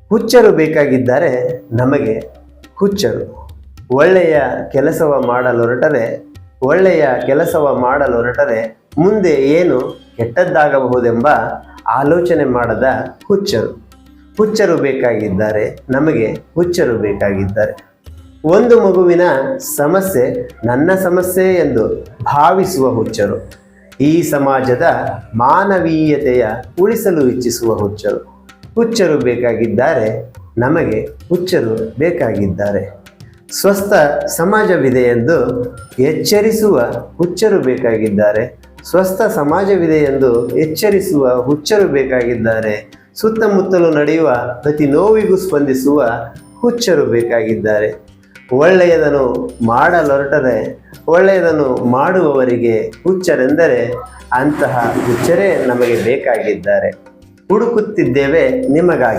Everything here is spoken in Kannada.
ಹುಚ್ಚರು ಬೇಕಾಗಿದ್ದಾರೆ ನಮಗೆ ಹುಚ್ಚರು. ಒಳ್ಳೆಯ ಕೆಲಸವ ಮಾಡಲೊರಟರೆ ಮುಂದೆ ಏನು ಕೆಟ್ಟದ್ದಾಗಬಹುದೆಂಬ ಆಲೋಚನೆ ಮಾಡದ ಹುಚ್ಚರು ಬೇಕಾಗಿದ್ದಾರೆ ನಮಗೆ ಹುಚ್ಚರು ಬೇಕಾಗಿದ್ದಾರೆ. ಒಂದು ಮಗುವಿನ ಸಮಸ್ಯೆ ನನ್ನ ಸಮಸ್ಯೆ ಎಂದು ಭಾವಿಸುವ ಹುಚ್ಚರು. ಈ ಸಮಾಜದ ಮಾನವೀಯತೆಯ ಉಳಿಸಲು ಇಚ್ಛಿಸುವ ಹುಚ್ಚರು ಬೇಕಾಗಿದ್ದಾರೆ ನಮಗೆ ಹುಚ್ಚರು ಬೇಕಾಗಿದ್ದಾರೆ. ಸ್ವಸ್ಥ ಸಮಾಜವಿದೆ ಎಂದು ಎಚ್ಚರಿಸುವ ಹುಚ್ಚರು ಬೇಕಾಗಿದ್ದಾರೆ. ಹುಚ್ಚರು ಬೇಕಾಗಿದ್ದಾರೆ. ಸುತ್ತಮುತ್ತಲು ನಡೆಯುವ ಪ್ರತಿ ನೋವಿಗೂ ಸ್ಪಂದಿಸುವ ಹುಚ್ಚರು ಬೇಕಾಗಿದ್ದಾರೆ. ಒಳ್ಳೆಯದನ್ನು ಮಾಡುವವರಿಗೆ ಹುಚ್ಚರೆಂದರೆ ಅಂತಹ ಹುಚ್ಚರೇ ನಮಗೆ ಬೇಕಾಗಿದ್ದಾರೆ. ಹುಡುಕುತ್ತಿದ್ದೇವೆ ನಿಮಗಾಗಿ.